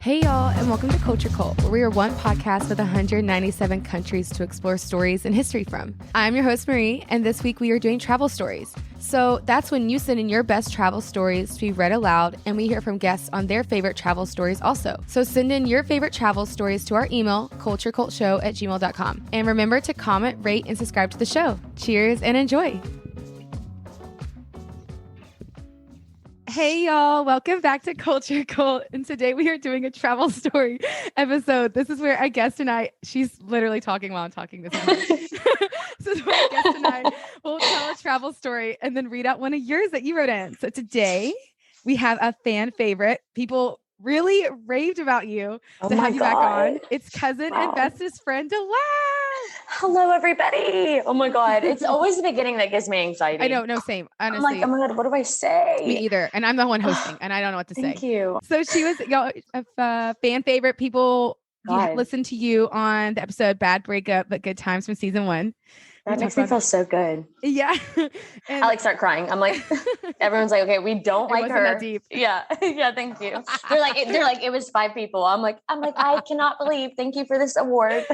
Hey y'all, and welcome to Culture Cult, where we are one podcast with 197 countries to explore stories and history from. I'm your host, Marie, and this week we are doing travel stories. So that's when you send in your best travel stories to be read aloud, and we hear from guests on their favorite travel stories also. So send in your favorite travel stories to our email, culturecultshow@gmail.com. And remember to comment, rate, and subscribe to the show. Cheers and enjoy. Hey y'all, welcome back to Culture Cult. And today we are doing a travel story episode. This is where our guest and I, she's literally talking while I'm talking this is So our guest and I will tell a travel story and then read out one of yours that you wrote in. So today we have a fan favorite. People really raved about you to have you back on. It's cousin and bestest friend, Delaz. Hello, everybody. Oh my God. It's always the beginning that gives me anxiety. I know. No, same. Honestly. I'm like, oh my God, what do I say? Me either. And I'm the one hosting and I don't know what to say. Thank you. So she was a fan favorite. People listened to you on the episode Bad Breakup, but Good Times from season 1. That makes me feel so good. Yeah. And I start crying. I'm like, everyone's like, okay, we don't like her. That deep. Yeah. Yeah. Thank you. They're like, it was 5 people. I'm like, I cannot believe. Thank you for this award.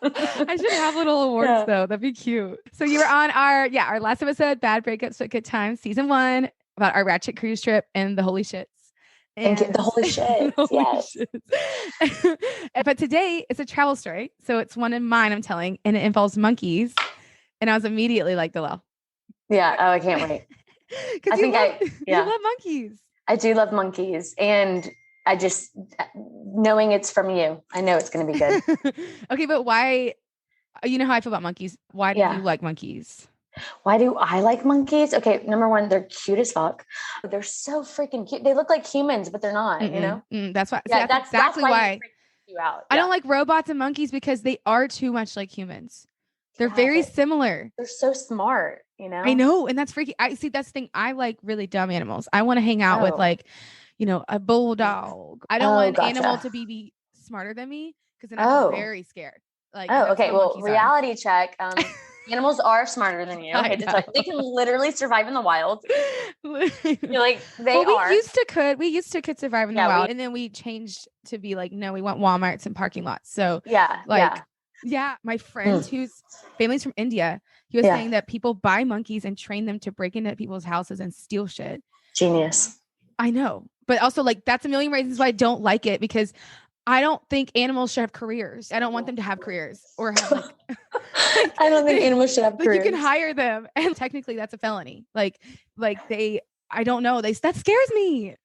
I should have little awards though. That'd be cute. So you were on our last episode, Bad Breakups but Good Times, season 1, about our ratchet cruise trip and the holy shits. Thank you. The holy shit. Yes. But today it's a travel story. So it's one of mine I'm telling, and it involves monkeys. And I was immediately like, Delel. Yeah. Oh, I can't wait. You love monkeys. I do love monkeys. And I just, knowing it's from you, I know it's going to be good. Okay. But why, you know how I feel about monkeys. Why do you like monkeys? Why do I like monkeys? Okay, number one, they're cute as fuck. They're so freaking cute. They look like humans, but they're not, you know? That's why. Yeah, that's exactly why you out. I don't like robots and monkeys because they are too much like humans. They're very similar. They're so smart, you know? I know. And that's freaky. That's the thing. I like really dumb animals. I want to hang out with a bulldog. I don't want an animal to be smarter than me because then I'm very scared. Like, okay. Well, reality check. Animals are smarter than you. They can literally survive in the wild. You're like, are. We used to could survive in the wild. And then we changed to be like, no, we want Walmarts and parking lots. So my friend whose family's from India, he was saying that people buy monkeys and train them to break into people's houses and steal shit. Genius. I know. But also that's a million reasons why I don't like it, because I don't think animals should have careers. I don't want them to have careers or have I don't think animals should have careers. You can hire them, and technically that's a felony. I don't know. That scares me.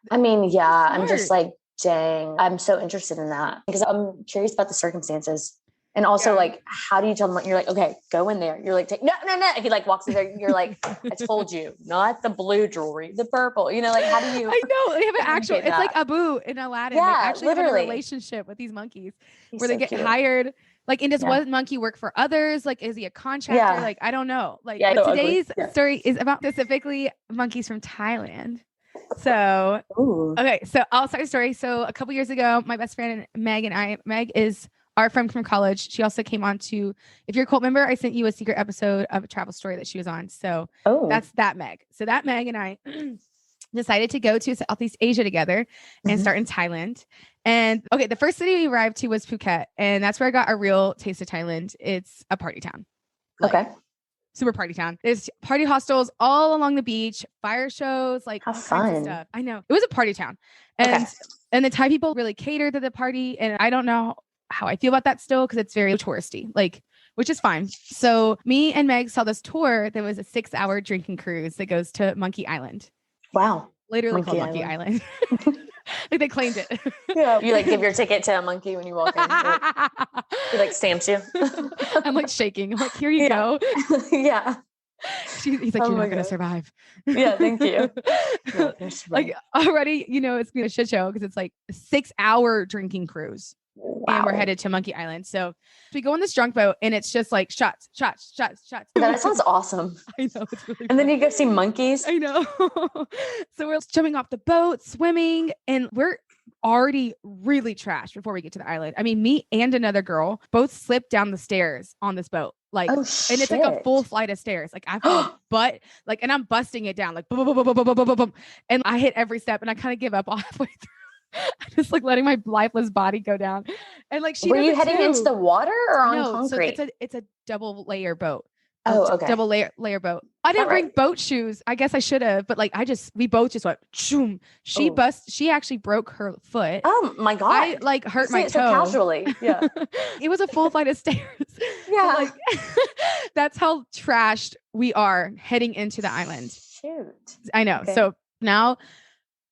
I mean, I'm just like, dang, I'm so interested in that because I'm curious about the circumstances. And also how do you tell them? You're like, okay, go in there. You're like, no. If he walks in there, you're like, I told you, not the blue jewelry, the purple, how do you? I know they have an actual, it's like Abu in Aladdin. Yeah, they actually have a relationship with these monkeys where they get hired. And does one monkey work for others? Is he a contractor? Yeah. I don't know. Today's story is about specifically monkeys from Thailand. So, okay. So I'll start the story. So a couple years ago, my best friend, Meg is our friend from college. She also came on to, if you're a cult member, I sent you a secret episode of a travel story that she was on. So that's that Meg. So that Meg and I decided to go to Southeast Asia together and start in Thailand. And the first city we arrived to was Phuket. And that's where I got a real taste of Thailand. It's a party town. Super party town. There's party hostels all along the beach, fire shows, how fun stuff. I know. It was a party town. And the Thai people really cater to the party. And I don't know how I feel about that still, because it's very touristy, which is fine. So me and Meg saw this tour. There was a 6-hour drinking cruise that goes to Monkey Island. Wow. Literally called Monkey Island. They claimed it. Yeah. You give your ticket to a monkey when you walk in. He stamps you. I'm shaking. I'm like, here you go. Yeah. He's like, you're not going to survive. Yeah, thank you. No, already, it's going to be a shit show because it's a 6-hour drinking cruise. Wow. And we're headed to Monkey Island. So we go on this drunk boat and it's just shots. That sounds awesome. I know. It's really and fun. then you go see monkeys. I know. So we're jumping off the boat, swimming, and we're already really trashed before we get to the island. I mean, me and another girl both slipped down the stairs on this boat. And it's a full flight of stairs. I feel butt, and I'm busting it down, boom, boom, boom, boom, boom, boom, boom, boom. And I hit every step and I kind of give up halfway through. just like letting my lifeless body go down. And like, were you heading into the water or on concrete? So it's a double layer boat. Oh, okay. Double layer boat. I didn't bring boat shoes. I guess I should have, but like we both just went shoom. She actually broke her foot. Oh my God. I like hurt my toe. So casually. Yeah. It was a full flight of stairs. Yeah. So, like, that's how trashed we are heading into the island. Shoot. I know. Okay. So now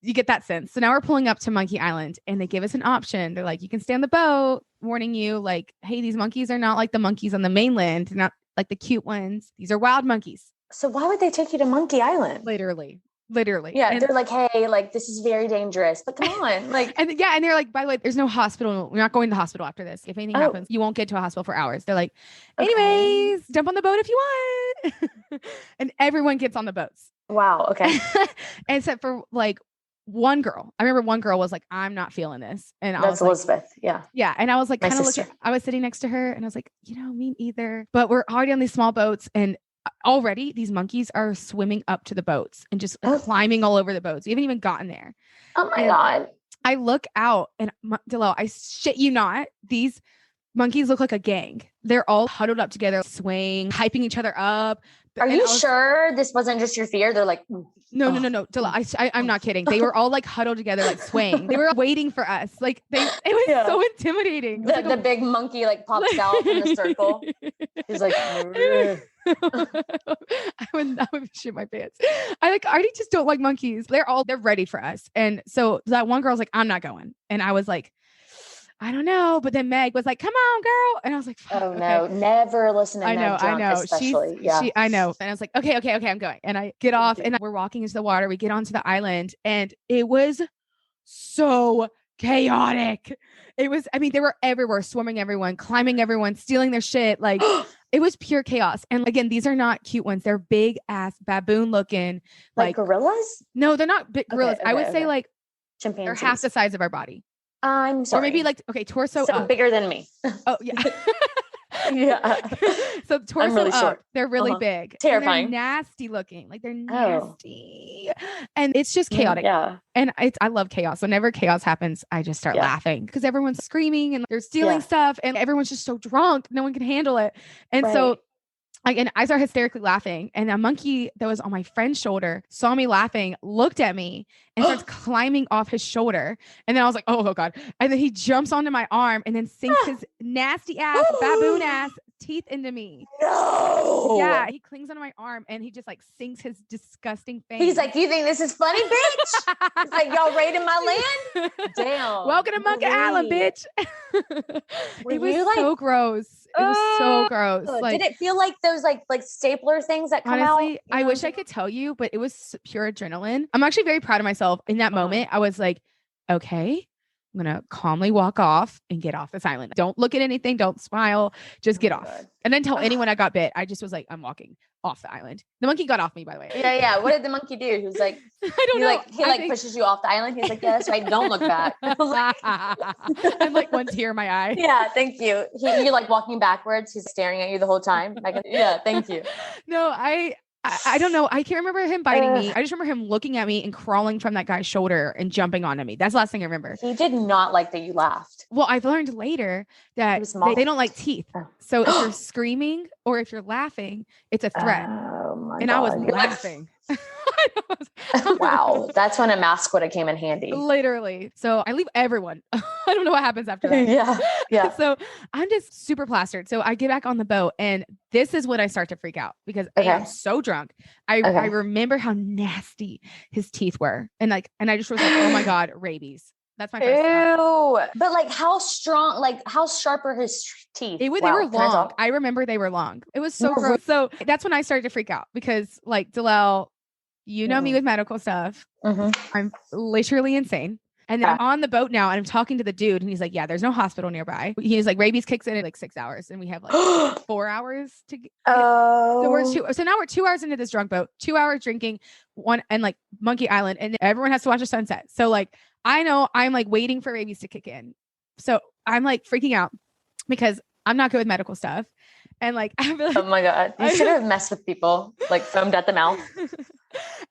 you get that sense. So now we're pulling up to Monkey Island and they give us an option. They're like, you can stay on the boat, warning you like, hey, these monkeys are not like the monkeys on the mainland. They're not like the cute ones. These are wild monkeys. So why would they take you to Monkey Island? Literally. Yeah. And they're like, hey, like, this is very dangerous, but come on. Like, and they're like, by the way, there's no hospital. We're not going to the hospital after this. If anything happens, you won't get to a hospital for hours. They're like, anyways, jump on the boat if you want. And everyone gets on the boats. Wow. Okay. Except for like one girl. I remember one girl was like, I'm not feeling this. And I was Elizabeth. Like, yeah. Yeah. And I was like, kind of looking, I was sitting next to her and I was like, me either. But we're already on these small boats and already these monkeys are swimming up to the boats and just climbing all over the boats. We haven't even gotten there. Oh my God. I look out and Delel, I shit you not, these monkeys look like a gang. They're all huddled up together, swaying, hyping each other up. Are you sure this wasn't just your fear? They're like, no. Delel, I'm not kidding. They were all like huddled together, like swaying. They were waiting for us. Like it was so intimidating. The big monkey like pops out from the circle. He's like, I would shit my pants. I already just don't like monkeys. They're ready for us. And so that one girl's like, I'm not going. And I was like, I don't know. But then Meg was like, come on, girl. And I was like, oh no, never listen to Meg drunk, I know. Especially. I know. And I was like, okay, I'm going. And I get off and we're walking into the water. We get onto the island and it was so chaotic. They were everywhere, swarming everyone, climbing everyone, stealing their shit. Like it was pure chaos. And again, these are not cute ones. They're big ass baboon looking. Like gorillas? No, they're not big gorillas. I would say like chimpanzees. They're half the size of our body. I'm sorry. Or maybe like, torso so up. Bigger than me. Oh, yeah. Yeah. So torso really up. short. They're really big. Terrifying. And they're nasty looking. Like they're nasty. And it's just chaotic. Yeah. And I love chaos. Whenever chaos happens, I just start laughing because everyone's screaming and they're stealing stuff and everyone's just so drunk. No one can handle it. And so and I started hysterically laughing. And a monkey that was on my friend's shoulder saw me laughing, looked at me, and starts climbing off his shoulder. And then I was like, oh God. And then he jumps onto my arm and then sinks his nasty ass, baboon ass teeth into me. No. Yeah. He clings onto my arm and he just like sinks his disgusting face. He's like, you think this is funny, bitch? He's like, y'all raiding my land? Damn. Welcome to Monkey Island, bitch. It was so gross. It was so gross. Like, did it feel like those like stapler things that come out? Honestly, I wish I could tell you, but it was pure adrenaline. I'm actually very proud of myself. In that moment, I was like, okay, I'm going to calmly walk off and get off this island. Don't look at anything. Don't smile. Just get off. God. And then tell anyone I got bit. I just was like, I'm walking off the island. The monkey got off me, by the way. Yeah. What did the monkey do? He was like, I don't know. He pushes you off the island. He's like, yeah, that's right. Don't look back. And like one tear in my eye. Yeah. Thank you. You're like walking backwards. He's staring at you the whole time. Like, yeah. Thank you. No, I don't know. I can't remember him biting me. I just remember him looking at me and crawling from that guy's shoulder and jumping onto me. That's the last thing I remember. He did not like that you laughed. Well, I've learned later that they don't like teeth. So if you're screaming or if you're laughing, it's a threat. Oh my God. I was laughing. Wow. That's when a mask would have came in handy. Literally. So I leave everyone. I don't know what happens after that. Yeah. So I'm just super plastered. So I get back on the boat and this is when I start to freak out because I'm so drunk. I remember how nasty his teeth were. And I just was like, oh my God, rabies. That's my first thought. But like how sharp are his teeth? They were long. I remember they were long. It was so gross. So that's when I started to freak out because like Delel, you know me with medical stuff. I'm literally insane. And then I'm on the boat now and I'm talking to the dude and he's like, yeah, there's no hospital nearby. He's like, rabies kicks in like 6 hours and we have like 4 hours to get. So now we're 2 hours into this drunk boat, 2 hours drinking and like Monkey Island and everyone has to watch the sunset. So like, I know I'm like waiting for rabies to kick in. So I'm like freaking out because I'm not good with medical stuff. And like, I feel like, oh my God, you should have messed with people, like foamed at the mouth.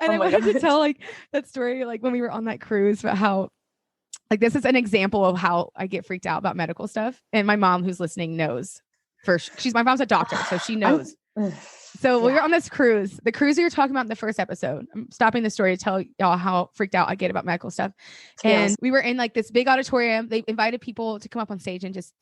And I wanted to tell like that story, like when we were on that cruise about how Like this is an example of how I get freaked out about medical stuff. And my mom who's listening knows my mom's a doctor, so she knows. So we were on this cruise, the cruise we were talking about in the first episode. I'm stopping the story to tell y'all how freaked out I get about medical stuff. And we were in like this big auditorium. They invited people to come up on stage and just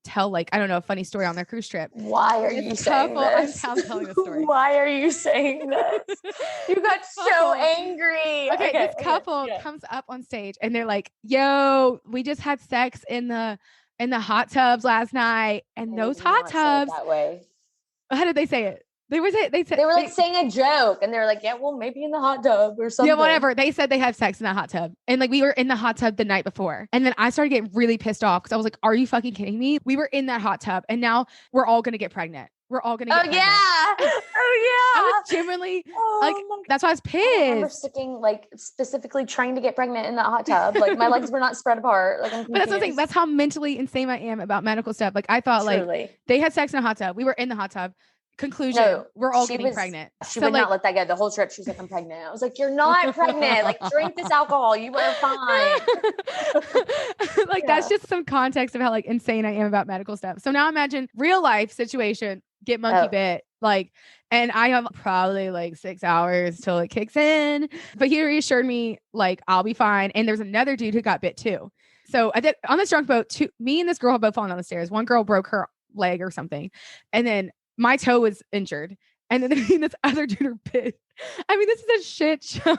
tell like, I don't know, a funny story on their cruise trip. Why are you saying this? I'm telling the story. Why are you saying this? You got so angry. Okay, this couple comes up on stage and they're like, yo, we just had sex in the hot tubs last night. And those hot tubs. That way. How did they say it? They were like saying a joke and they were like, yeah, well, maybe in the hot tub or something. Yeah, whatever. They said they had sex in the hot tub. And like we were in the hot tub the night before. And then I started getting really pissed off because I was like, are you fucking kidding me? We were in that hot tub and now we're all going to get pregnant. We're all going to get pregnant. Oh, yeah. I was genuinely that's why I was pissed. I remember sticking specifically trying to get pregnant in that hot tub. Like my legs were not spread apart. Like I'm confused. But that's the thing. That's how mentally insane I am about medical stuff. Like I thought like they had sex in a hot tub. We were in the hot tub. Conclusion, we're all getting pregnant. She would not let that go. The whole trip, she was like, I'm pregnant. I was like, you're not pregnant. Like, drink this alcohol. You are fine. That's just some context of how like insane I am about medical stuff. So now imagine real life situation, get monkey bit. Like, and I have probably like 6 hours till it kicks in. But he reassured me like, I'll be fine. And there's another dude who got bit too. So I did on this drunk boat, me and this girl have both fallen down the stairs. One girl broke her leg or something. And then my toe was injured. And then this other dude are bit. I mean, this is a shit show.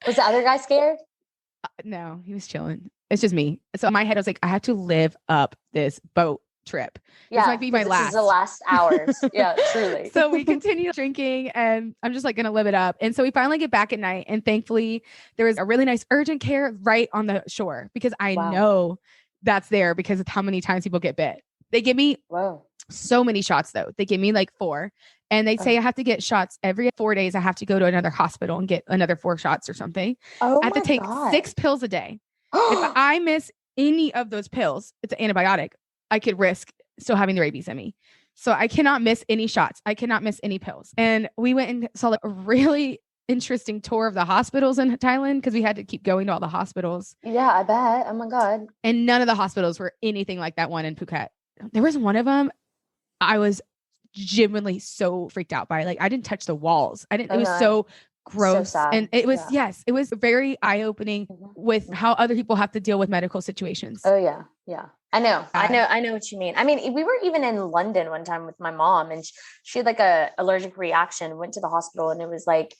Was the other guy scared? No, he was chilling. It's just me. So in my head, I was like, I have to live up this boat trip. Yeah. This might be my last. This is the last hours. Yeah, truly. So we continue drinking and I'm just like going to live it up. And so we finally get back at night. And thankfully there was a really nice urgent care right on the shore because I know that's there because of how many times people get bit. They give me so many shots though. They give me like 4 and they say I have to get shots every 4 days. I have to go to another hospital and get another 4 shots or something. I have to take 6 pills a day. If I miss any of those pills, it's an antibiotic. I could risk still having the rabies in me. So I cannot miss any shots. I cannot miss any pills. And we went and saw like a really interesting tour of the hospitals in Thailand because we had to keep going to all the hospitals. Yeah, I bet. Oh my God. And none of the hospitals were anything like that one in Phuket. There was one of them I was genuinely so freaked out by. Like I didn't touch the walls. It was so gross. So and it was, it was very eye-opening with how other people have to deal with medical situations. Oh yeah. Yeah. I know what you mean. I mean, we were even in London one time with my mom and she had like a allergic reaction, went to the hospital and it was like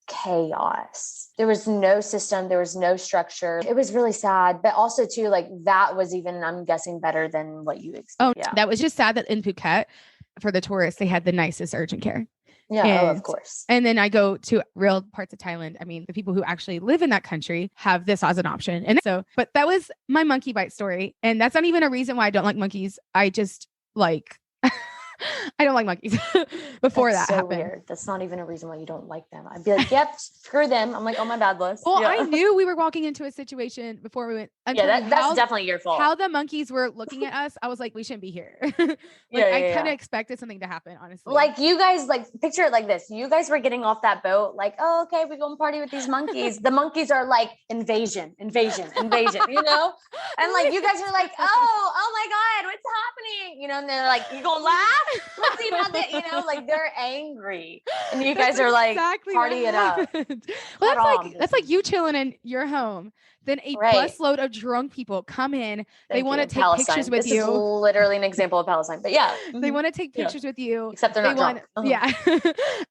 chaos. There was no system. There was no structure. It was really sad, but also too, like that was even, I'm guessing, better than what you expected. Oh, yeah. That was just sad that in Phuket for the tourists, they had the nicest urgent care. Yeah, of course. And then I go to real parts of Thailand. I mean, the people who actually live in that country have this as an option. And so, but that was my monkey bite story. And that's not even a reason why I don't like monkeys. I just like, I don't like monkeys before that happened. Weird. That's not even a reason why you don't like them. I'd be like, yep, screw them. I'm like, on my bad list. Well, I knew we were walking into a situation before we went. That's definitely your fault. How the monkeys were looking at us, I was like, we shouldn't be here. I kind of expected something to happen, honestly. Like you guys, like picture it like this. You guys were getting off that boat, like, oh, okay, we go and party with these monkeys. The monkeys are like invasion, you know? And like, you guys are like, oh my God, what's happening? You know, and they're like, you gonna laugh? Let's see about that, you know, like they're angry. And you guys are like, party it up. Well, that's like you chilling in your home. Then a busload of drunk people come in. They want to take pictures with you. This is literally an example of Palestine, but yeah. They want to take pictures with you. Except they're not drunk. Yeah.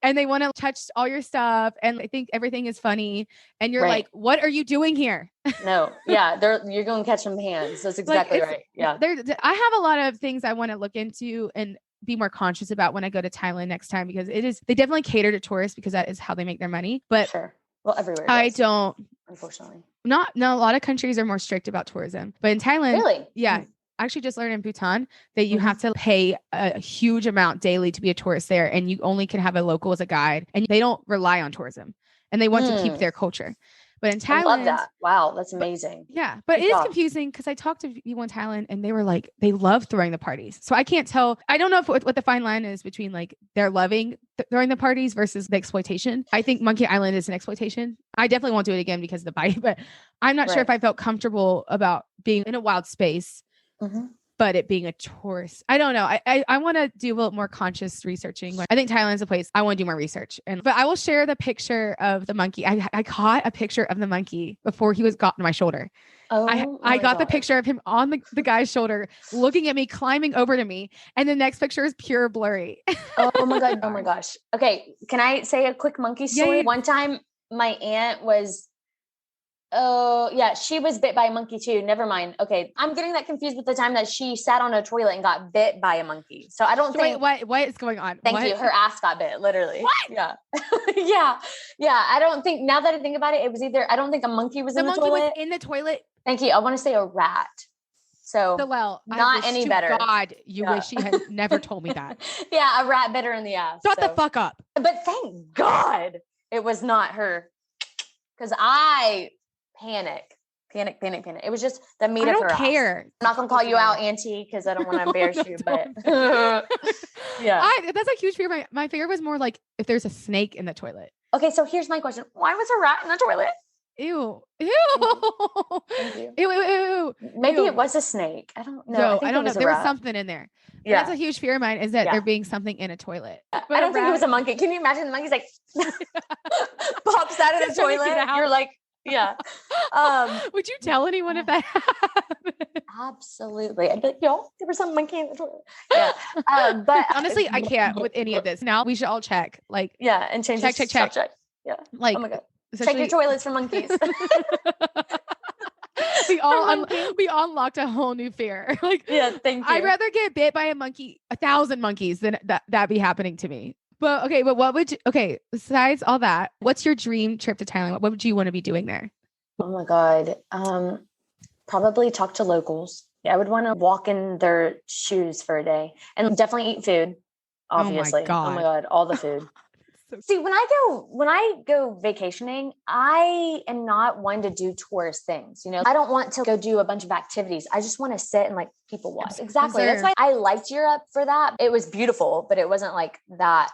And they want to touch all your stuff and they think everything is funny. And you're like, what are you doing here? No. Yeah. You're going to catch some hands. That's exactly right. Yeah. I have a lot of things I want to look into and be more conscious about when I go to Thailand next time, because they definitely cater to tourists because that is how they make their money. But well, everywhere. I don't, unfortunately. No, a lot of countries are more strict about tourism, but in Thailand, I actually just learned in Bhutan that you have to pay a huge amount daily to be a tourist there. And you only can have a local as a guide and they don't rely on tourism and they want to keep their culture. But in Thailand, I love that. Wow, that's amazing. Yeah, but it is confusing because I talked to people in Thailand and they were like, they love throwing the parties. So I can't tell. I don't know what the fine line is between like they're loving throwing the parties versus the exploitation. I think Monkey Island is an exploitation. I definitely won't do it again because of the bite, but I'm not sure if I felt comfortable about being in a wild space. But it being a tourist, I don't know. I want to do a little more conscious researching. I think Thailand's a place I want to do more research. But I will share the picture of the monkey. I caught a picture of the monkey before he was got on my shoulder. I got the picture of him on the guy's shoulder, looking at me, climbing over to me. And the next picture is pure blurry. Oh my God. Oh my gosh. Okay. Can I say a quick monkey story? Yeah. One time my aunt was, she was bit by a monkey too. Never mind. Okay. I'm getting that confused with the time that she sat on a toilet and got bit by a monkey. So I don't think. Wait, what is going on? Thank you. Her ass got bit, literally. What? Yeah. Yeah. I don't think, now that I think about it, it was either, I don't think a monkey was in the toilet. The monkey was in the toilet. Thank you. I want to say a rat. So well, not any better. God, you wish she had never told me that. Yeah. A rat bit her in the ass. Shut the fuck up. But thank God it was not her. Cause I panic. It was just the meat of her. I don't care. I'm not gonna call you out, Auntie, because I don't want to embarrass you. But yeah, that's a huge fear. My fear was more like if there's a snake in the toilet. Okay, so here's my question: why was a rat in the toilet? Ew. Thank you. Ew. Maybe it was a snake. I don't know. No, I don't know. There was something in there. Yeah, that's a huge fear of mine. Is that there being something in a toilet? I don't think it was a monkey. Can you imagine the monkey's like pops out of the toilet? You're like. Yeah. Would you tell anyone if that happened? Absolutely. I'd be like, yo, there was some monkey in the toilet. Yeah. But honestly, I can't with any of this. Now we should all check. Like, and change check. Yeah. Like, oh my God. Check your toilets for monkeys. we unlocked a whole new fear. Like, yeah, thank you. I'd rather get bit by 1,000 monkeys than that be happening to me. But besides all that, what's your dream trip to Thailand? What would you want to be doing there? Oh my God. Probably talk to locals. Yeah, I would want to walk in their shoes for a day and definitely eat food. Obviously. Oh my God. All the food. See, when I go vacationing, I am not one to do tourist things. You know, I don't want to go do a bunch of activities. I just want to sit and like people watch. Exactly. That's why I liked Europe for that. It was beautiful, but it wasn't like that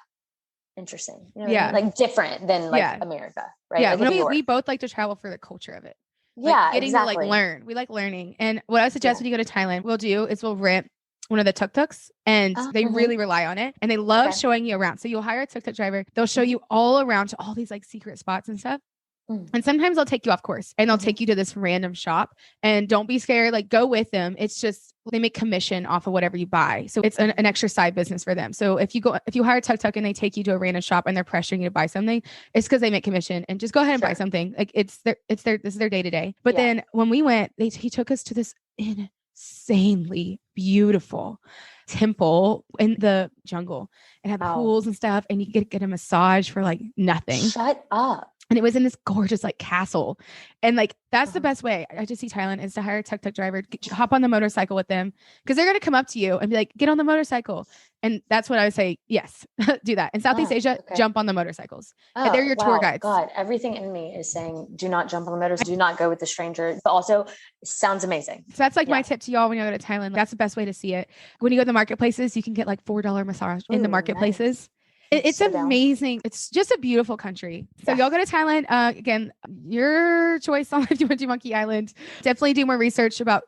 interesting. You know what I mean? Like different than like America, right? Yeah. Like we both like to travel for the culture of it. Like getting to like learn. We like learning. And what I suggest when you go to Thailand, we'll rent one of the tuk-tuks and they really rely on it and they love showing you around. So you'll hire a tuk-tuk driver. They'll show you all around to all these like secret spots and stuff. And sometimes they'll take you off course and they'll take you to this random shop and don't be scared. Like go with them. It's just, they make commission off of whatever you buy. So it's an extra side business for them. So if you hire a tuk-tuk and they take you to a random shop and they're pressuring you to buy something, it's because they make commission and just go ahead and buy something. Like this is their day to day. But then when we went, he took us to this insanely beautiful temple in the jungle and had pools and stuff. And you could get a massage for like nothing. Shut up. And it was in this gorgeous like castle. And like, that's the best way I just see Thailand is to hire a tuk-tuk driver, hop on the motorcycle with them. Cause they're going to come up to you and be like, get on the motorcycle. And that's what I would say. Yes, do that. In Southeast Asia, jump on the motorcycles. They're your tour guides. God, everything in me is saying, do not jump on the motorcycle. Do not go with the stranger. But also it sounds amazing. So that's like my tip to y'all when you go to Thailand. That's the best way to see it. When you go to the marketplaces, you can get like $4 massage in the marketplaces. Nice. It's so amazing. It's just a beautiful country. So y'all go to Thailand. Again, your choice on if you want to do Monkey Island. Definitely do more research about,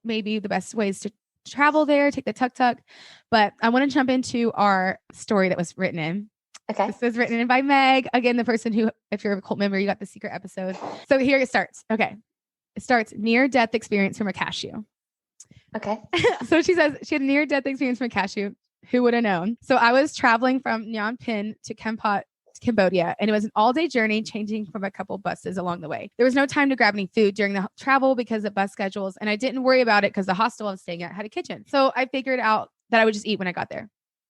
maybe the best ways to travel there, take the tuk-tuk. But I want to jump into our story that was written in. Okay. This was written in by Meg. Again, the person who, if you're a cult member, you got the secret episode. So here it starts. Okay. It starts near-death experience from a cashew. Okay. So she says she had a near-death experience from a cashew. Who would have known? So I was traveling from Phnom Penh to Kampot, Cambodia, and it was an all-day journey, changing from a couple buses along the way. There was no time to grab any food during the travel because of bus schedules, and I didn't worry about it because the hostel I was staying at had a kitchen. So I figured out that I would just eat when I got there.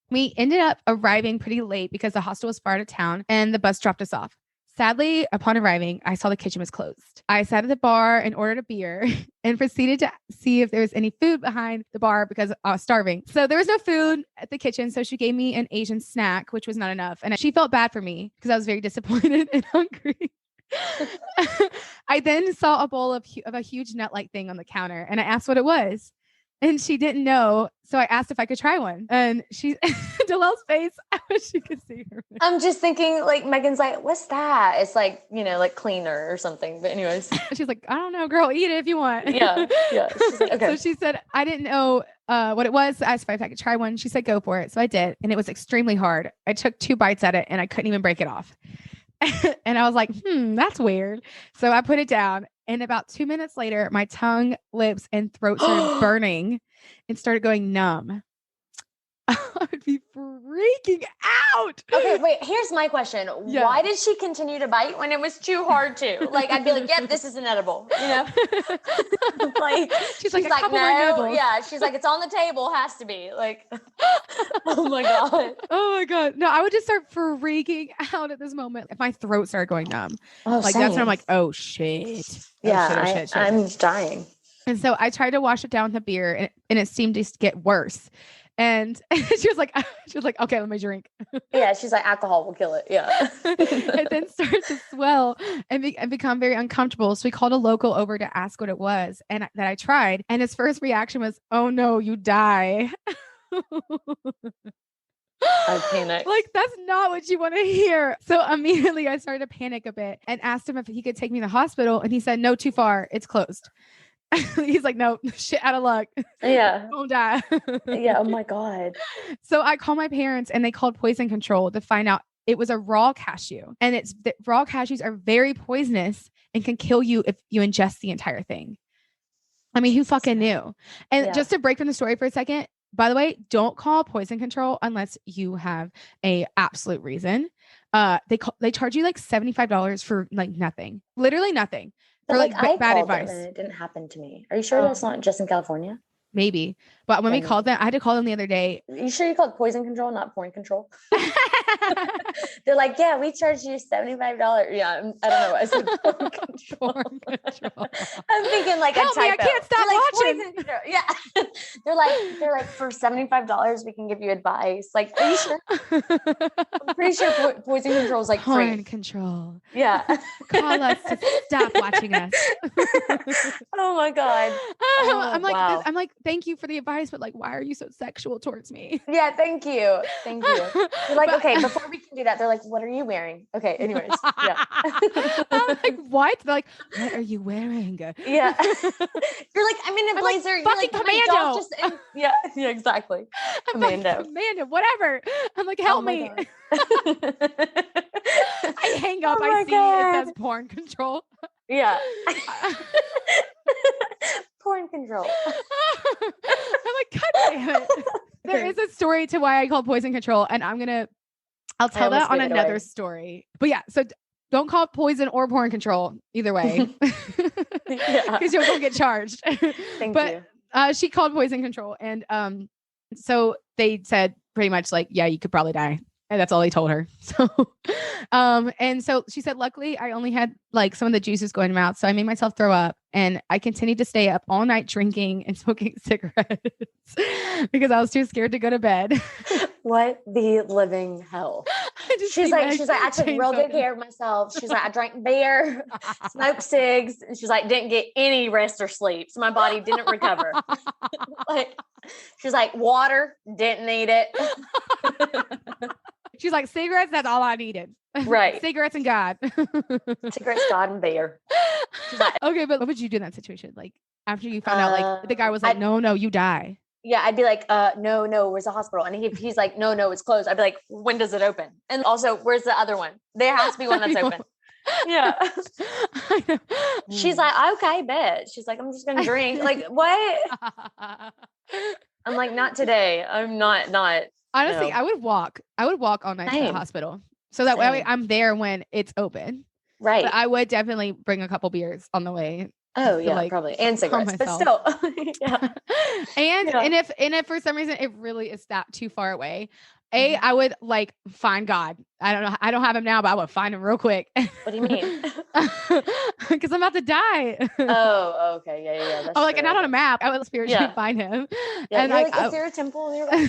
We ended up arriving pretty late because the hostel was far out of town and the bus dropped us off. Sadly, upon arriving, I saw the kitchen was closed. I sat at the bar and ordered a beer and proceeded to see if there was any food behind the bar because I was starving. So there was no food at the kitchen. So she gave me an Asian snack, which was not enough. And she felt bad for me because I was very disappointed and hungry. I then saw a bowl of a huge nut-like thing on the counter, and I asked what it was. And she didn't know. So I asked if I could try one. And she, Delelle's face, I wish you could see her. I'm just thinking, like, Megan's like, what's that? It's like, like cleaner or something. But anyways. She's like, I don't know, girl, eat it if you want. Yeah. She's like, okay. So she said, I didn't know what it was. I asked if I could try one. She said, go for it. So I did. And it was extremely hard. I took 2 bites at it and I couldn't even break it off. And I was like, that's weird. So I put it down. And about 2 minutes later, my tongue, lips, and throat started burning and started going numb. I would be freaking out. Okay, wait, here's my question. Yeah. Why did she continue to bite when it was too hard to? Like, I'd be like, yep, this is inedible, like, she's like no. Yeah, she's like, it's on the table, has to be. Like, oh my God. Oh my God. No, I would just start freaking out at this moment. If my throat started going numb. Like, same. That's when I'm like, oh shit. Shit. I'm dying. And so I tried to wash it down with the beer and it seemed to get worse. And she was like, okay, let me drink. Yeah. She's like, alcohol will kill it. Yeah. It then started to swell and become very uncomfortable. So we called a local over to ask what it was and that I tried. And his first reaction was, oh no, you die. I panicked. Like, that's not what you want to hear. So immediately I started to panic a bit and asked him if he could take me to the hospital. And he said, no, too far. It's closed. He's like, no, shit out of luck. Yeah. Don't die. Yeah. Oh my God. So I called my parents and they called poison control to find out it was a raw cashew. And raw cashews are very poisonous and can kill you if you ingest the entire thing. I mean, who fucking knew? And just to break from the story for a second, by the way, don't call poison control unless you have a absolute reason. They charge you like $75 for like nothing, literally nothing. For like bad advice. And it didn't happen to me. Are you sure that's not just in California? Maybe. But when we called them, I had to call them the other day. Are you sure you called poison control, not porn control? They're like, yeah, we charged you $75. Yeah, I don't know. I said porn control. I'm thinking like help a typo. Me, I can't stop watching. Yeah. they're like for $75 we can give you advice. Like, are you sure? I'm pretty sure poison control is like porn free. Control. Yeah. Call us to stop watching us. Oh my God. I'm like, wow. I'm like, thank you for the advice, but like, why are you so sexual towards me? Yeah, thank you. You're like, okay, before we can do that, they're like, what are you wearing? Okay, anyways. Yeah. I'm like, what? They're like, what are you wearing? Yeah. You're like, I'm in a blazer. Like, fucking commando. Yeah, exactly. Commando, whatever. I'm like, help me. I hang up. I see it says porn control. Yeah. Porn control. I'm like, God damn it. There is a story to why I call poison control, and I'll tell that on another story. But yeah, so don't call it poison or porn control either way, because you'll go get charged. Thank you. She called poison control, and so they said pretty much like, yeah, you could probably die. And that's all they told her. So, and so she said, luckily I only had like some of the juices going in my mouth. So I made myself throw up and I continued to stay up all night drinking and smoking cigarettes because I was too scared to go to bed. What the living hell? She's like, I took real good care of myself. She's like, I drank beer, smoked cigs. And she's like, didn't get any rest or sleep. So my body didn't recover. Like, she's like, water, didn't need it. She's like, cigarettes, that's all I needed. Right. Cigarettes and God. Cigarettes, God, and beer. Like, okay, but what would you do in that situation? Like, after you found out, like, the guy was like, no, you die. Yeah, I'd be like, no, where's the hospital? And he's like, no, it's closed. I'd be like, when does it open? And also, where's the other one? There has to be one that's open. Yeah. She's like, okay, bet. She's like, I'm just going to drink. Like, what? I'm like, not today. I'm not. Honestly, no. I would walk all night to the hospital. So that way I'm there when it's open. Right. But I would definitely bring a couple beers on the way. Oh yeah, like, probably. And cigarettes, but still. Yeah. And if for some reason it really is that too far away, I would like find God. I don't know. I don't have him now, but I would find him real quick. What do you mean? Because I'm about to die. Oh, okay. Yeah. That's like, and not on a map. I would spiritually find him. Yeah, and like, is there a temple nearby?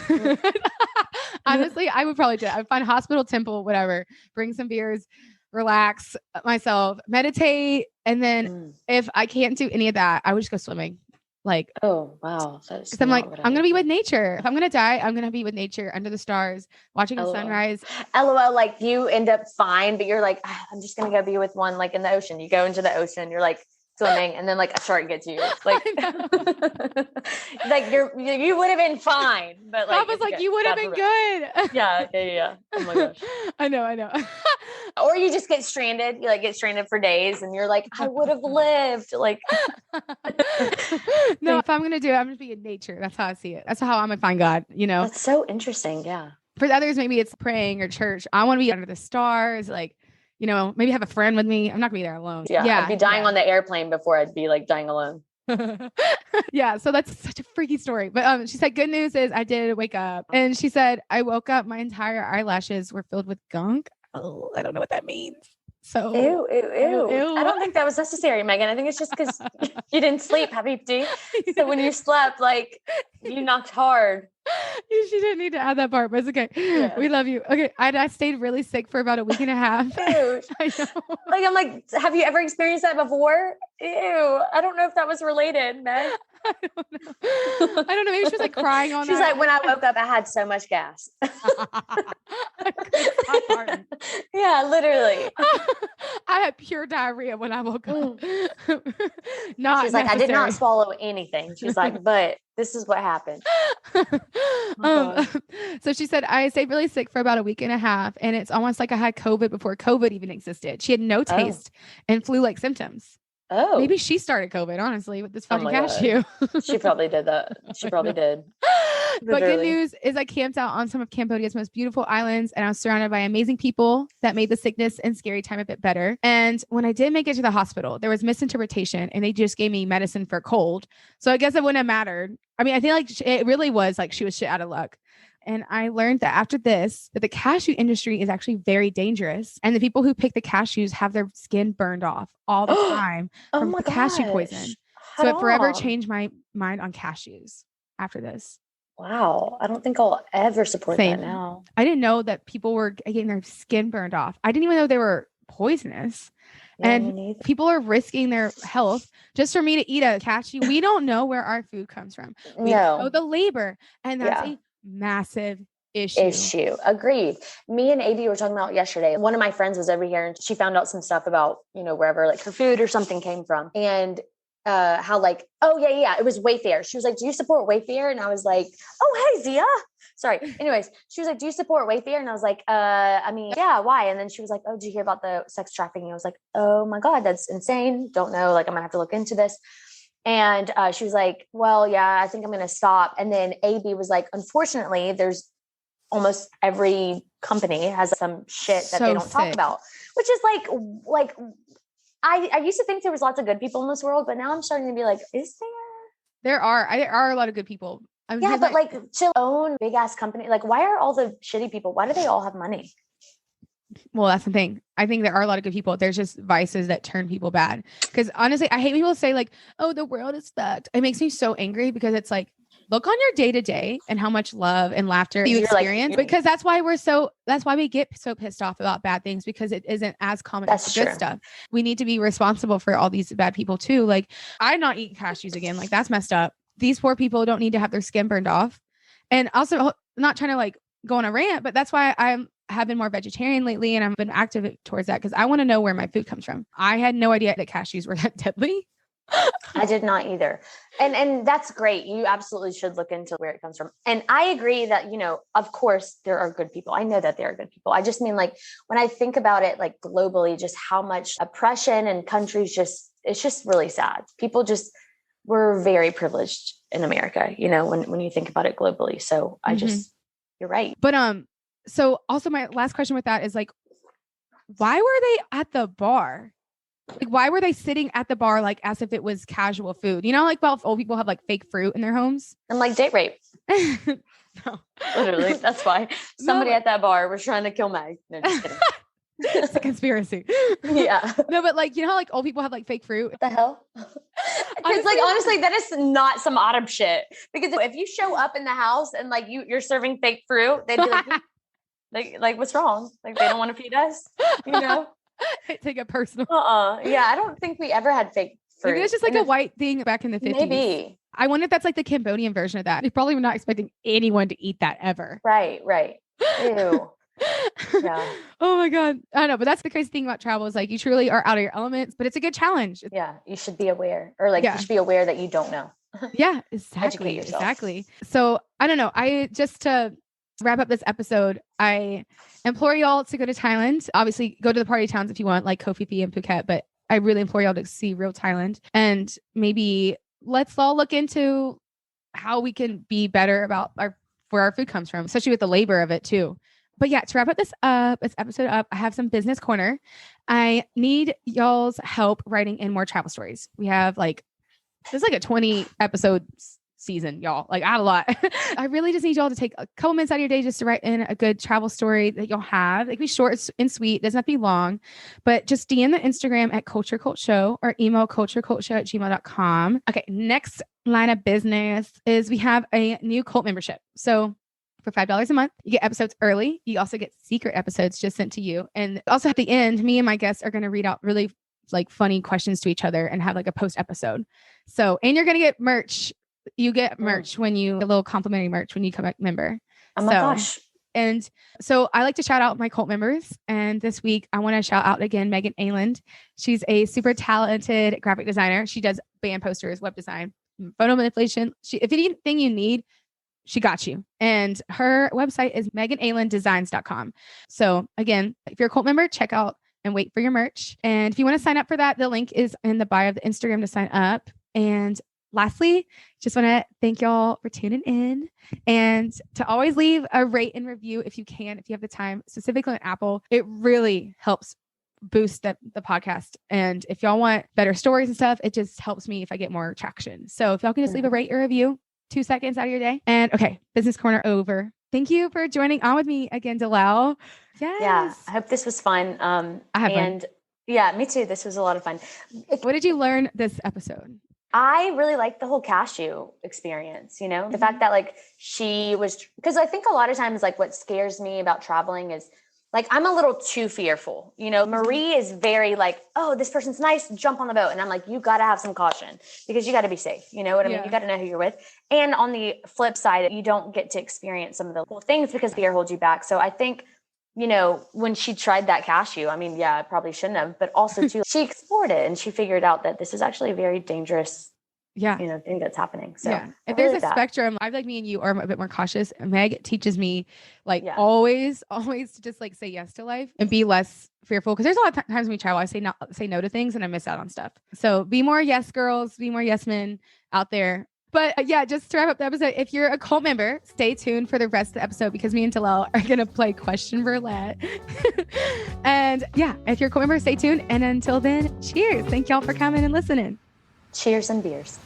Honestly, I would probably do it. I would find a hospital, temple, whatever, bring some beers. relax myself, meditate. And then if I can't do any of that, I would just go swimming. Like, oh, wow. That's I'm like, I'm going to be with nature. If I'm going to die, I'm going to be with nature under the stars, watching the sunrise. LOL. Like you end up fine, but you're like, I'm just going to go be with one, like in the ocean. You go into the ocean, you're like swimming, and then like a shark gets you. Like, like you would have been fine, but like, I was like, you would have been good. Yeah. Oh my gosh. I know. Or you just get stranded. You like get stranded for days, and you're like, I would have lived. Like, no, if I'm gonna do it, I'm gonna be in nature. That's how I see it. That's how I'm gonna find God. You know, that's so interesting. Yeah. For others, maybe it's praying or church. I want to be under the stars, like, you know, maybe have a friend with me. I'm not gonna be there alone. Yeah. I'd be dying on the airplane before I'd be like dying alone. Yeah, so that's such a freaky story. But she said, good news is I did wake up, and she said I woke up, my entire eyelashes were filled with gunk. Oh, I don't know what that means. So ew. I don't think that was necessary, Megan. I think it's just because you didn't sleep, Habibti. So when you slept, like you knocked hard. She didn't need to add that part, but it's okay. Yeah. We love you. Okay. I stayed really sick for about a week and a half. Ew. I know. Like, I'm like, have you ever experienced that before? Ew. I don't know if that was related, Meg. I don't know. Maybe she was like crying on She's like, when I woke up, I had so much gas. Yeah, literally. I had pure diarrhea when I woke up. She's like, I did not swallow anything. She's like, but this is what happened. So she said, I stayed really sick for about a week and a half, and it's almost like I had COVID before COVID even existed. She had no taste and flu-like symptoms. Oh, maybe she started COVID, honestly, with this fucking cashew. She probably did that. She probably did. But good news is I camped out on some of Cambodia's most beautiful islands, and I was surrounded by amazing people that made the sickness and scary time a bit better. And when I did make it to the hospital, there was misinterpretation, and they just gave me medicine for cold. So I guess it wouldn't have mattered. I mean, I think like it really was like she was shit out of luck. And I learned that after this, that the cashew industry is actually very dangerous. And the people who pick the cashews have their skin burned off all the time from the cashew poison. So it forever changed my mind on cashews after this. Wow. I don't think I'll ever support that now. I didn't know that people were getting their skin burned off. I didn't even know they were poisonous. Yeah, and people are risking their health just for me to eat a cashew. We don't know where our food comes from. We don't know the labor. And that's a massive issue. Agreed. Me and AB were talking about yesterday. One of my friends was over here, and she found out some stuff about, you know, wherever like her food or something came from. And how like, it was Wayfair. She was like, do you support Wayfair? And I was like, oh, hey, Zia. Sorry. Anyways, she was like, do you support Wayfair? And I was like, I mean, yeah, why? And then she was like, oh, did you hear about the sex trafficking? I was like, oh my God, that's insane. Don't know. Like, I'm gonna have to look into this. And she was like, well, yeah, I think I'm going to stop. And then AB was like, unfortunately, there's almost every company has some shit that they don't talk about, which is like, I used to think there was lots of good people in this world, but now I'm starting to be like, is there? There are a lot of good people. But like to own big ass company, like why are all the shitty people? Why do they all have money? Well, that's the thing. I think there are a lot of good people. There's just vices that turn people bad. Because honestly, I hate people say like, oh, the world is fucked. It makes me so angry because it's like, look on your day to day and how much love and laughter you experience. Because that's why we get so pissed off about bad things, because it isn't as common as the good stuff. We need to be responsible for all these bad people too. Like, I'm not eating cashews again. Like, that's messed up. These poor people don't need to have their skin burned off. And also, I'm not trying to like go on a rant, but that's why I have been more vegetarian lately, and I've been active towards that because I want to know where my food comes from. I had no idea that cashews were that deadly. I did not either. And that's great. You absolutely should look into where it comes from. And I agree that, you know, of course there are good people. I know that there are good people. I just mean like when I think about it, like globally, just how much oppression and countries it's just really sad. People we're very privileged in America, you know, when you think about it globally. So you're right. But, so also my last question with that is like, why were they at the bar? Like, why were they sitting at the bar like as if it was casual food? You know, like, well, old people have like fake fruit in their homes. And like date rape. No. Literally, that's why. Somebody at that bar was trying to kill Meg. No, just kidding. It's a conspiracy. Yeah. No, but like, you know how like old people have like fake fruit? What the hell? Because like, honestly, that is not some autumn shit. Because if you show up in the house and like you're serving fake fruit, they'd be like, like what's wrong? Like they don't want to feed us, you know? Take it personal. Yeah, I don't think we ever had fake fruit. Maybe it's just like a white thing back in the 50s. Maybe. I wonder if that's like the Cambodian version of that. They probably were not expecting anyone to eat that ever. Right. Ew. Yeah. Oh my God. I don't know, but that's the crazy thing about travel is like you truly are out of your elements, but it's a good challenge. Yeah. You should be aware, or like you should be aware that you don't know. Yeah, exactly. Exactly. So I don't know. To wrap up this episode, I implore y'all to go to Thailand. Obviously, go to the party towns if you want, like Koh Phi Phi and Phuket, but I really implore y'all to see real Thailand. And maybe let's all look into how we can be better about where our food comes from, especially with the labor of it too. But yeah, to wrap up this episode up, I have some business corner. I need y'all's help writing in more travel stories. We have there's like a 20 episode season, y'all. Like, I had a lot. I really just need y'all to take a couple minutes out of your day just to write in a good travel story that y'all have. It can be short and sweet. It doesn't have to be long, but just DM the Instagram at culturecultshow or email culturecultshow@gmail.com. Okay. Next line of business is we have a new cult membership. So for $5 a month, you get episodes early. You also get secret episodes just sent to you. And also at the end, me and my guests are going to read out really funny questions to each other and have a post episode. So, and you're going to get merch. You get merch a little complimentary merch when you come a member. Oh my gosh. And so I like to shout out my cult members. And this week I want to shout out again, Megan Ailand. She's a super talented graphic designer. She does band posters, web design, photo manipulation. If anything you need, she got you. And her website is meganailanddesigns.com. So again, if you're a cult member, check out and wait for your merch. And if you want to sign up for that, the link is in the bio of the Instagram to sign up. And lastly, just want to thank y'all for tuning in and to always leave a rate and review if you can, if you have the time, specifically on Apple. It really helps boost the podcast. And if y'all want better stories and stuff, it just helps me if I get more traction. So if y'all can just leave a rate or review, 2 seconds out of your day. And okay, business corner over. Thank you for joining on with me again, Delau. Yes. Yeah, I hope this was fun. I had fun. Yeah, me too. This was a lot of fun. What did you learn this episode? I really liked the whole cashew experience, the fact that she was, because I think a lot of times what scares me about traveling is I'm a little too fearful. Marie is very oh, this person's nice, jump on the boat. And I'm like, you got to have some caution because you got to be safe. You know what I mean? You got to know who you're with. And on the flip side, you don't get to experience some of the cool things because fear holds you back. So I think, when she tried that cashew, I probably shouldn't have, but also too, she explored it and she figured out that this is actually a very dangerous thing that's happening. So if there's a spectrum, I feel like me and you are a bit more cautious. Meg teaches me always to just say yes to life and be less fearful. Cause there's a lot of times when we travel, I say no to things and I miss out on stuff. So be more yes girls, be more yes men out there. But just to wrap up the episode, if you're a cult member, stay tuned for the rest of the episode because me and Talal are going to play question roulette. And if you're a cult member, stay tuned. And until then, cheers. Thank y'all for coming and listening. Cheers and beers.